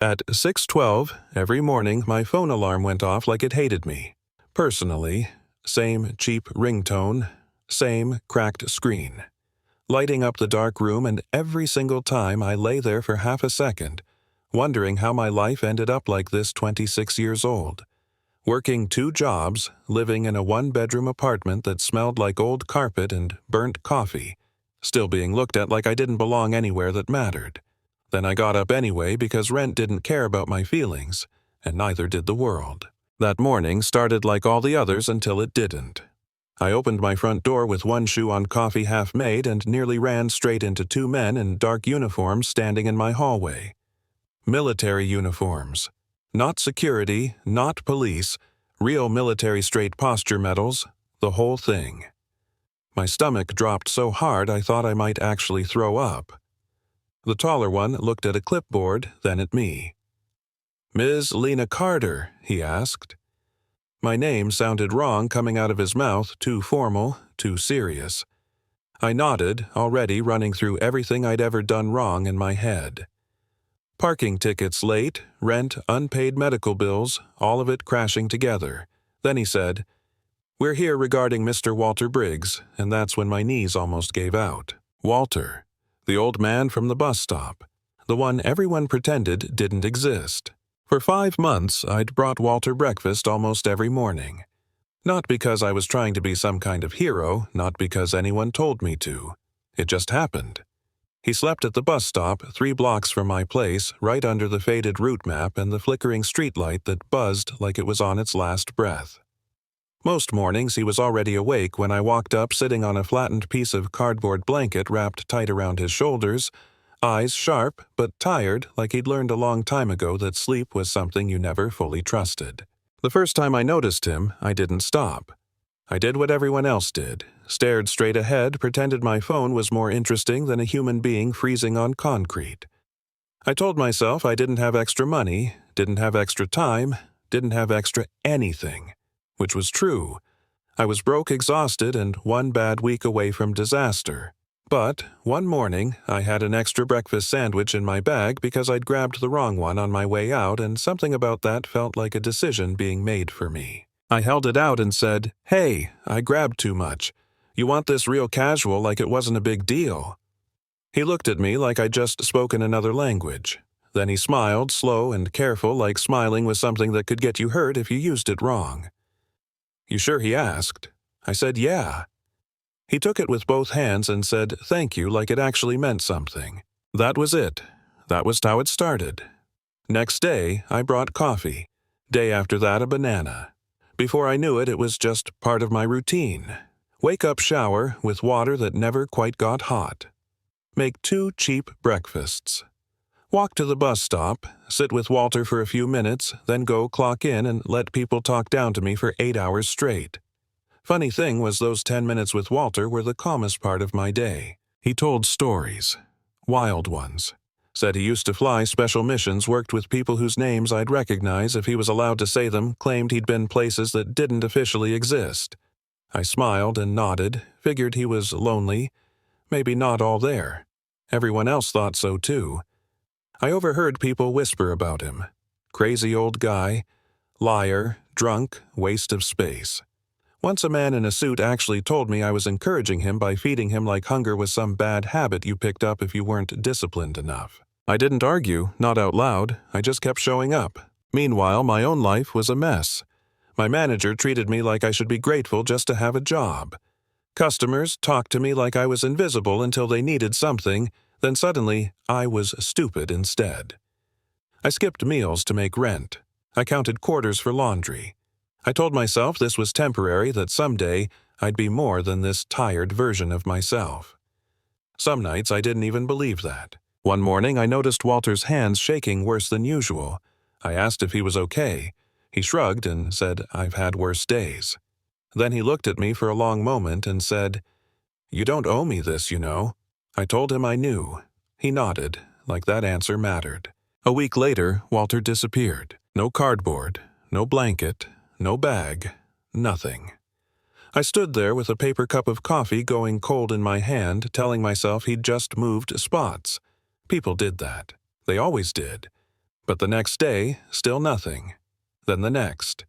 At 6:12 every morning, my phone alarm went off like it hated me. Personally, same cheap ringtone, same cracked screen. Lighting up the dark room, and every single time I lay there for half a second, wondering how my life ended up like this 26 years old. Working 2 jobs, living in a 1-bedroom apartment that smelled like old carpet and burnt coffee, still being looked at like I didn't belong anywhere that mattered. Then I got up anyway because rent didn't care about my feelings, and neither did the world. That morning started like all the others until it didn't. I opened my front door with one shoe on coffee half made and nearly ran straight into 2 men in dark uniforms standing in my hallway. Military uniforms. Not security, not police, real military straight posture medals, the whole thing. My stomach dropped so hard I thought I might actually throw up. The taller one looked at a clipboard, then at me. "Ms. Lena Carter," he asked. My name sounded wrong coming out of his mouth, too formal, too serious. I nodded, already running through everything I'd ever done wrong in my head. Parking tickets late, rent, unpaid medical bills, all of it crashing together. Then he said, "We're here regarding Mr. Walter Briggs," and that's when my knees almost gave out. Walter. The old man from the bus stop. The one everyone pretended didn't exist. For 5 months, I'd brought Walter breakfast almost every morning. Not because I was trying to be some kind of hero, not because anyone told me to. It just happened. He slept at the bus stop 3 blocks from my place, right under the faded route map and the flickering streetlight that buzzed like it was on its last breath. Most mornings he was already awake when I walked up sitting on a flattened piece of cardboard blanket wrapped tight around his shoulders, eyes sharp but tired like he'd learned a long time ago that sleep was something you never fully trusted. The first time I noticed him, I didn't stop. I did what everyone else did, stared straight ahead, pretended my phone was more interesting than a human being freezing on concrete. I told myself I didn't have extra money, didn't have extra time, didn't have extra anything. Which was true. I was broke, exhausted, and 1 bad week away from disaster. But one morning, I had an extra breakfast sandwich in my bag because I'd grabbed the wrong one on my way out, and something about that felt like a decision being made for me. I held it out and said, "Hey, I grabbed too much. You want this real casual like it wasn't a big deal?" He looked at me like I'd just spoken another language. Then he smiled, slow and careful, like smiling was something that could get you hurt if you used it wrong. "You sure?" he asked. I said, "Yeah." He took it with both hands and said thank you like it actually meant something. That was it. That was how it started. Next day, I brought coffee. Day after that, a banana. Before I knew it, it was just part of my routine. Wake up, shower with water that never quite got hot. Make 2 cheap breakfasts. Walk to the bus stop, sit with Walter for a few minutes, then go clock in and let people talk down to me for 8 hours straight. Funny thing was those 10 minutes with Walter were the calmest part of my day. He told stories. Wild ones. Said he used to fly special missions, worked with people whose names I'd recognize if he was allowed to say them, claimed he'd been places that didn't officially exist. I smiled and nodded, figured he was lonely, maybe not all there. Everyone else thought so too. I overheard people whisper about him. Crazy old guy, liar, drunk, waste of space. Once a man in a suit actually told me I was encouraging him by feeding him like hunger was some bad habit you picked up if you weren't disciplined enough. I didn't argue, not out loud, I just kept showing up. Meanwhile, my own life was a mess. My manager treated me like I should be grateful just to have a job. Customers talked to me like I was invisible until they needed something, then suddenly I was stupid instead. I skipped meals to make rent. I counted quarters for laundry. I told myself this was temporary, that someday I'd be more than this tired version of myself. Some nights I didn't even believe that. One morning I noticed Walter's hands shaking worse than usual. I asked if he was okay. He shrugged and said, "I've had worse days." Then he looked at me for a long moment and said, "You don't owe me this, you know." I told him I knew. He nodded, like that answer mattered. A week later, Walter disappeared. No cardboard, no blanket, no bag, nothing. I stood there with a paper cup of coffee going cold in my hand, telling myself he'd just moved spots. People did that. They always did. But the next day, still nothing. Then the next.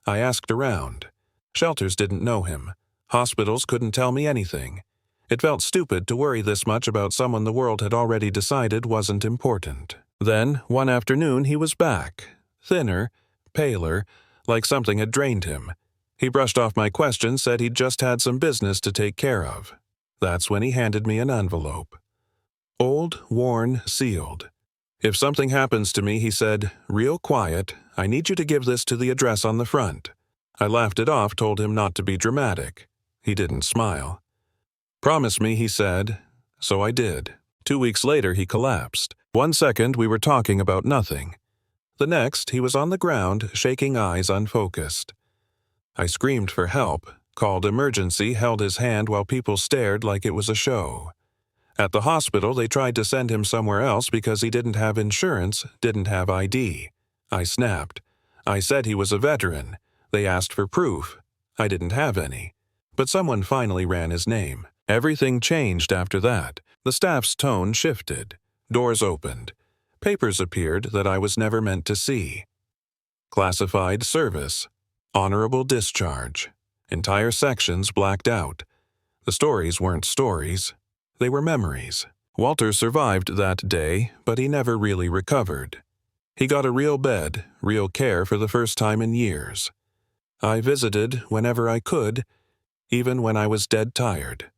I asked around. Shelters didn't know him. Hospitals couldn't tell me anything. It felt stupid to worry this much about someone the world had already decided wasn't important. Then, one afternoon, he was back. Thinner, paler, like something had drained him. He brushed off my questions, said he'd just had some business to take care of. That's when he handed me an envelope. Old, worn, sealed. If something happens to me, he said, real quiet, I need you to give this to the address on the front. I laughed it off, told him not to be dramatic. He didn't smile. Promise me, he said. So I did. 2 weeks later, he collapsed. 1 second, we were talking about nothing. The next, he was on the ground, shaking eyes unfocused. I screamed for help, called emergency, held his hand while people stared like it was a show. At the hospital, they tried to send him somewhere else because he didn't have insurance, didn't have ID. I snapped. I said he was a veteran. They asked for proof. I didn't have any. But someone finally ran his name. Everything changed after that. The staff's tone shifted. Doors opened. Papers appeared that I was never meant to see. Classified service. Honorable discharge. Entire sections blacked out. The stories weren't stories. They were memories. Walter survived that day, but he never really recovered. He got a real bed, real care for the first time in years. I visited whenever I could, even when I was dead tired.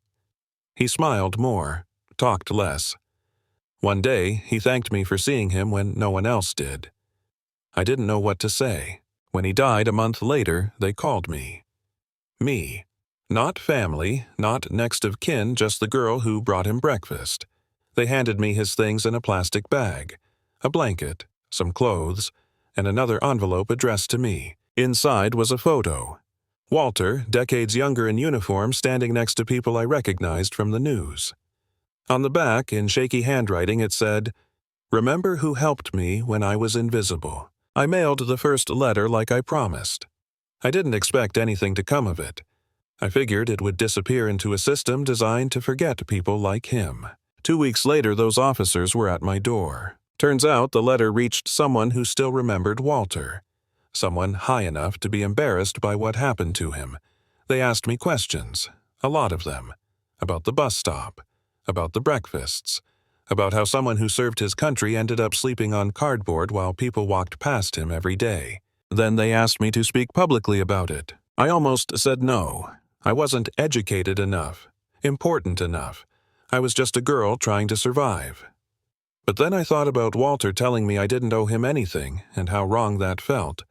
He smiled more, talked less. One day, he thanked me for seeing him when no one else did. I didn't know what to say. When he died a month later, they called me. Me. Not family, not next of kin, just the girl who brought him breakfast. They handed me his things in a plastic bag, a blanket, some clothes, and another envelope addressed to me. Inside was a photo. Walter, decades younger in uniform, standing next to people I recognized from the news. On the back, in shaky handwriting, it said, "Remember who helped me when I was invisible." I mailed the first letter like I promised. I didn't expect anything to come of it. I figured it would disappear into a system designed to forget people like him. 2 weeks later, those officers were at my door. Turns out the letter reached someone who still remembered Walter. Someone high enough to be embarrassed by what happened to him. They asked me questions, a lot of them, about the bus stop, about the breakfasts, about how someone who served his country ended up sleeping on cardboard while people walked past him every day. Then they asked me to speak publicly about it. I almost said no. I wasn't educated enough, important enough. I was just a girl trying to survive. But then I thought about Walter telling me I didn't owe him anything and how wrong that felt.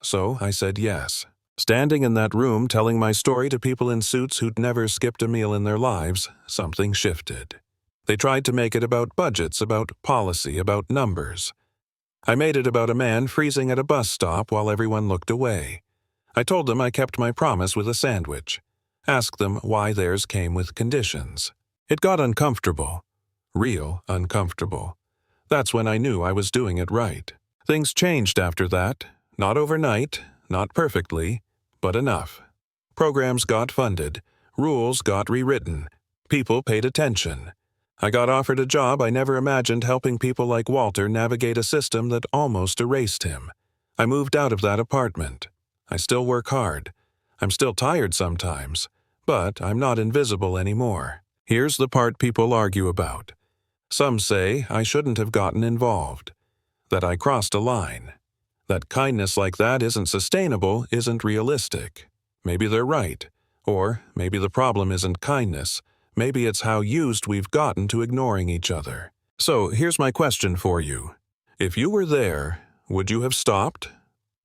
So I said yes. Standing in that room telling my story to people in suits who'd never skipped a meal in their lives, something shifted. They tried to make it about budgets, about policy, about numbers. I made it about a man freezing at a bus stop while everyone looked away. I told them I kept my promise with a sandwich. Asked them why theirs came with conditions. It got uncomfortable. Real uncomfortable. That's when I knew I was doing it right. Things changed after that. Not overnight, not perfectly, but enough. Programs got funded. Rules got rewritten. People paid attention. I got offered a job I never imagined, helping people like Walter navigate a system that almost erased him. I moved out of that apartment. I still work hard. I'm still tired sometimes, but I'm not invisible anymore. Here's the part people argue about. Some say I shouldn't have gotten involved, that I crossed a line, that kindness like that isn't sustainable, isn't realistic. Maybe they're right, or maybe the problem isn't kindness. Maybe it's how used we've gotten to ignoring each other. So here's my question for you. If you were there, would you have stopped?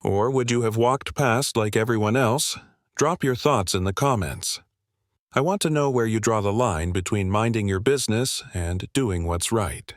Or would you have walked past like everyone else? Drop your thoughts in the comments. I want to know where you draw the line between minding your business and doing what's right.